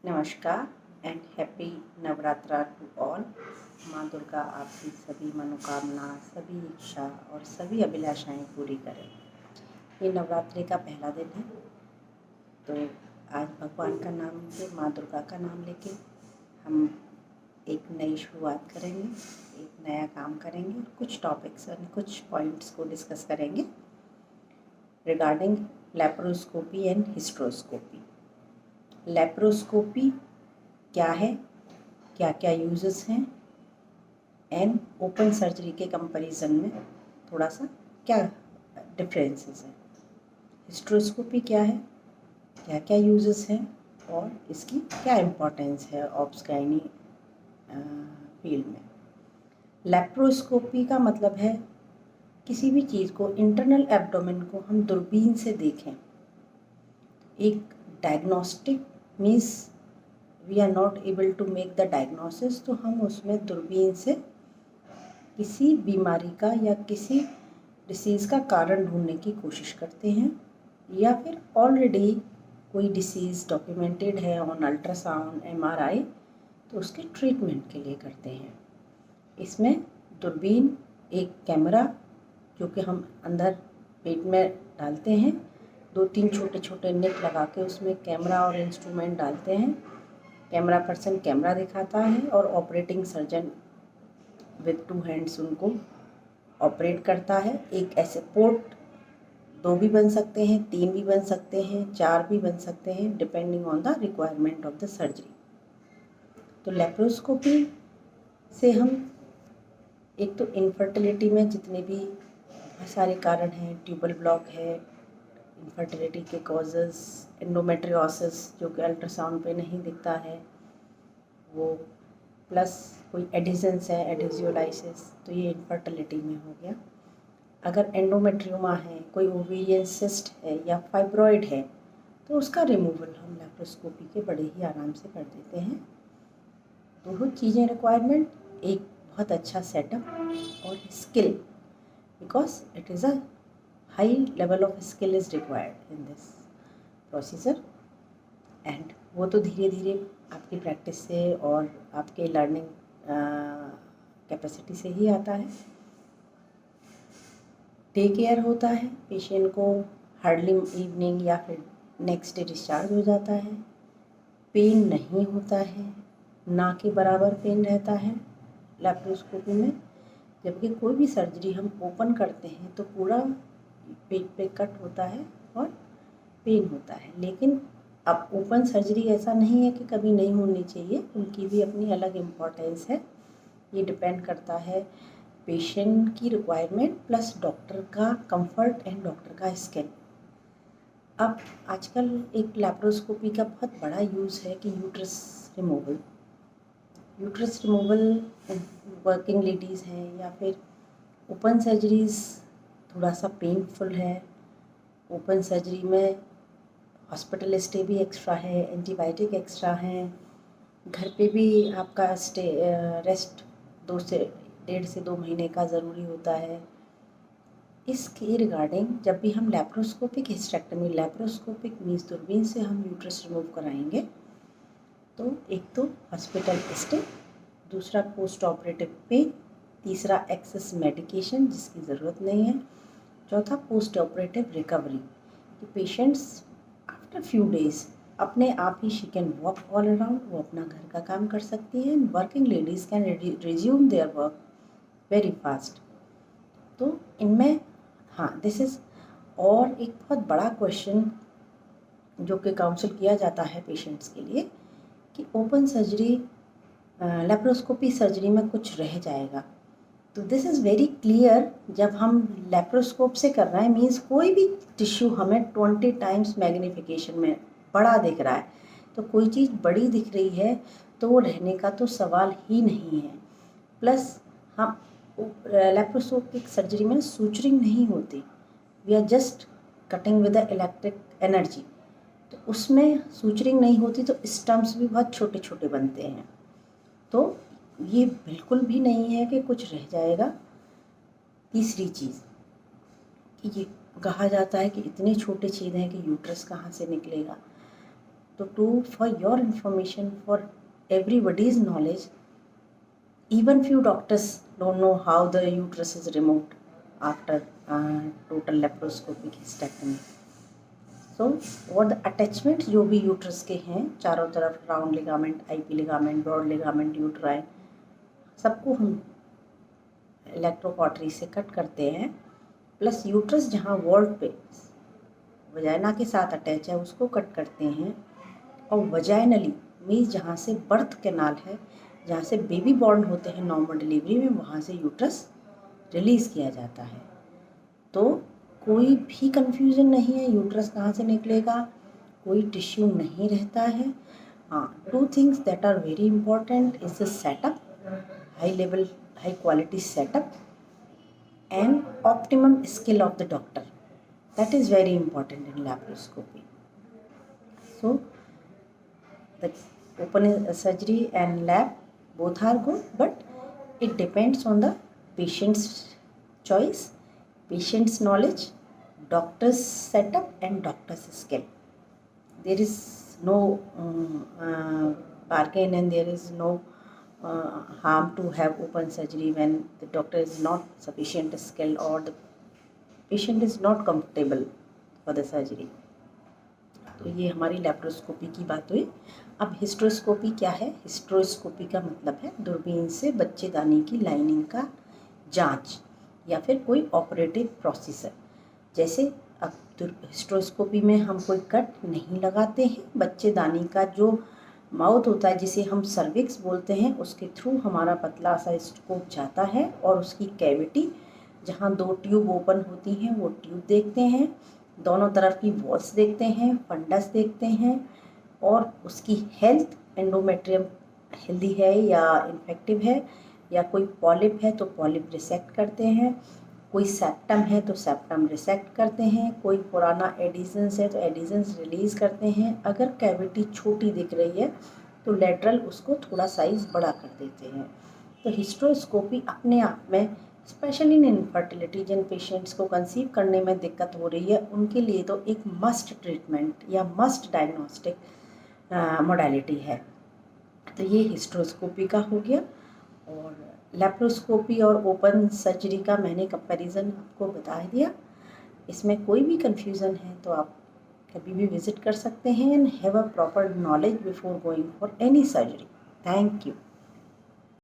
नमस्कार and happy Navratra to all. माँ दुर्गा आपकी सभी मनोकामना, सभी इच्छा और सभी अभिलाषाएं पूरी करें। ये नवरात्रि का पहला दिन है, तो आज भगवान का नाम लेके, माँ दुर्गा का नाम लेके हम एक नई शुरुआत करेंगे, एक नया काम करेंगे। कुछ टॉपिक्स और कुछ पॉइंट्स को डिस्कस करेंगे regarding laparoscopy and hysteroscopy. Laparoscopy क्या है, क्या क्या यूजेस हैं, एंड ओपन सर्जरी के कंपैरिजन में थोड़ा सा क्या डिफरेंसेस हैं। हिस्ट्रोस्कोपी क्या है, क्या क्या यूजेस हैं और इसकी क्या इम्पोर्टेंस है ऑब्स्गाइनी फील्ड में। लेप्रोस्कोपी का मतलब है किसी भी चीज़ को, इंटरनल एब्डोमेन को हम दूरबीन से देखें। एक diagnostic means we are not able to make the diagnosis, तो हम उसमें दूरबीन से किसी बीमारी का या किसी डिसीज़ का कारण ढूंढने की कोशिश करते हैं, या फिर ऑलरेडी कोई डिसीज़ डॉक्यूमेंटेड है ऑन अल्ट्रासाउंड, एमआरआई, तो उसके ट्रीटमेंट के लिए करते हैं। इसमें दूरबीन एक कैमरा जो कि हम अंदर पेट में डालते हैं, 2-3 छोटे छोटे नेट लगा के उसमें कैमरा और इंस्ट्रूमेंट डालते हैं। कैमरा पर्सन कैमरा दिखाता है और ऑपरेटिंग सर्जन विद 2 हैंड्स उनको ऑपरेट करता है। एक ऐसे पोर्ट 2 भी बन सकते हैं, 3 भी बन सकते हैं, 4 भी बन सकते हैं, depending on the requirement of the surgery. तो लेप्रोस्कोपी से हम एक तो इनफर्टिलिटी में जितने भी बहुत सारे कारण हैं, ट्यूबल ब्लॉक है, इनफर्टिलिटी के कॉजेज़, एंडोमेट्रियोसिस जो कि अल्ट्रासाउंड पे नहीं दिखता है वो, प्लस कोई एडिशंस है, एडिजियोलाइसिस, तो ये इनफर्टिलिटी में हो गया। अगर एंडोमेट्रियोमा है, कोई ओवेरियन सिस्ट है या फाइब्रॉइड है, तो उसका रिमूवल हम लेप्रोस्कोपी के बड़े ही आराम से कर देते हैं। दोनों चीज़ें रिक्वायरमेंट, एक बहुत अच्छा सेटअप और skill, because it is a high level of skill is required in this procedure. And वो तो धीरे धीरे आपकी प्रैक्टिस से और आपके लर्निंग कैपेसिटी से ही आता है। डे केयर होता है, पेशेंट को हार्डली इवनिंग या फिर नेक्स्ट डे डिस्चार्ज हो जाता है। पेन नहीं होता है, ना के बराबर पेन रहता है लेप्रोस्कोपी में। जबकि कोई भी सर्जरी हम ओपन करते हैं तो पूरा पेट पे कट होता है और पेन होता है, लेकिन अब ओपन सर्जरी ऐसा नहीं है कि कभी नहीं होनी चाहिए, उनकी भी अपनी अलग इम्पोर्टेंस है। ये डिपेंड करता है पेशेंट की रिक्वायरमेंट प्लस डॉक्टर का कंफर्ट एंड डॉक्टर का स्किल। अब आजकल एक लेप्रोस्कोपी का बहुत बड़ा यूज़ है कि यूट्रस रिमूवल। वर्किंग लेडीज़ हैं या फिर ओपन सर्जरीज़ थोड़ा सा पेनफुल है। ओपन सर्जरी में हॉस्पिटल स्टे भी एक्स्ट्रा है, एंटीबायोटिक एक्स्ट्रा हैं, घर पे भी आपका रेस्ट 1.5 से 2 महीने का ज़रूरी होता है। इसके रिगार्डिंग जब भी हम लेप्रोस्कोपिक हिस्टेक्टमी, लेप्रोस्कोपिक मीन्स दूरबीन से हम यूट्रस रिमूव कराएंगे, तो एक तो हॉस्पिटल स्टे, दूसरा पोस्ट ऑपरेटिव पेन, तीसरा एक्सेस मेडिकेशन जिसकी ज़रूरत नहीं है, चौथा पोस्ट ऑपरेटिव रिकवरी कि पेशेंट्स आफ्टर फ्यू डेज अपने आप ही she can walk all around, वो अपना घर का काम कर सकती है। Working ladies can resume their work very fast. तो इनमें हाँ, दिस इज़। और एक बहुत बड़ा क्वेश्चन जो कि काउंसिल किया जाता है पेशेंट्स के लिए कि ओपन सर्जरी, लेप्रोस्कोपी सर्जरी में कुछ रह जाएगा। तो दिस इज़ वेरी क्लियर, जब हम लेप्रोस्कोप से कर रहे हैं मीन्स कोई भी टिश्यू हमें 20 टाइम्स मैग्नीफिकेशन में बड़ा दिख रहा है, तो कोई चीज़ बड़ी दिख रही है तो वो रहने का तो सवाल ही नहीं है। प्लस हम लेप्रोस्कोपिक सर्जरी में सूचरिंग नहीं होती, we are just cutting with the electric energy, तो उसमें सूचरिंग नहीं होती, तो स्टम्प्स भी बहुत छोटे छोटे बनते हैं। तो ये बिल्कुल भी नहीं है कि कुछ रह जाएगा। तीसरी चीज़ कि ये कहा जाता है कि इतने छोटे छेद हैं कि यूट्रस कहाँ से निकलेगा। तो for your information, for everybody's knowledge, even few doctors don't know how the uterus is removed after total laparoscopic hysterectomy. सो और द अटैचमेंट जो भी यूट्रस के हैं चारों तरफ, round ligament, IP ligament, broad ligament, uterine, सबको हम इलेक्ट्रोकॉटरी से कट करते हैं। प्लस यूट्रस जहाँ वॉल्व पे वजाइना के साथ अटैच है उसको कट करते हैं। और वजाइनली मीन्स जहाँ से बर्थ कैनाल है, जहाँ से बेबी बॉर्न होते हैं नॉर्मल डिलीवरी में, वहाँ से यूट्रस रिलीज़ किया जाता है। तो कोई भी कंफ्यूजन नहीं है यूट्रस कहाँ से निकलेगा, कोई टिश्यू नहीं रहता है। हाँ, 2 things that are very important is the setup, high level high quality setup and optimum skill of the doctor. That is very important in laparoscopy. So the open surgery and lab both are good, but it depends on the patient's choice, patient's knowledge, doctor's setup and doctor's skill. There is no bargain and there is no harm to have open surgery when the doctor is not sufficient skilled or the patient is not comfortable for the surgery. तो ये हमारी laparoscopy की बात हुई। अब hysteroscopy क्या है? Hysteroscopy का मतलब है दूरबीन से बच्चेदानी की लाइनिंग का जांच या फिर कोई ऑपरेटिव प्रोसीजर। जैसे अब हिस्ट्रोस्कोपी में हम कोई कट नहीं लगाते हैं, बच्चेदानी का जो माउथ होता है जिसे हम सर्विक्स बोलते हैं, उसके थ्रू हमारा पतला सा स्कोप जाता है और उसकी कैविटी जहाँ 2 ट्यूब ओपन होती हैं वो ट्यूब देखते हैं, दोनों तरफ की वॉल्स देखते हैं, फंडस देखते हैं और उसकी हेल्थ, एंडोमेट्रियम हेल्दी है या इन्फेक्टिव है या कोई पॉलिप है तो पॉलिप रिसेक्ट करते हैं, कोई सेप्टम है तो सेप्टम रिसेक्ट करते हैं, कोई पुराना एडिशंस है तो एडिशंस रिलीज़ करते हैं। अगर कैविटी छोटी दिख रही है तो लेटरल उसको थोड़ा साइज़ बड़ा कर देते हैं। तो हिस्ट्रोस्कोपी अपने आप में स्पेशली इन इनफर्टिलिटी, जिन पेशेंट्स को कंसीव करने में दिक्कत हो रही है उनके लिए तो एक मस्ट ट्रीटमेंट या मस्ट डायग्नोस्टिक मोडालिटी है। तो ये हिस्ट्रोस्कोपी का हो गया। और लेप्रोस्कोपी और ओपन सर्जरी का मैंने कंपैरिजन आपको बता दिया। इसमें कोई भी कंफ्यूजन है तो आप कभी भी विजिट कर सकते हैं and have a proper knowledge before going for any surgery. Thank you.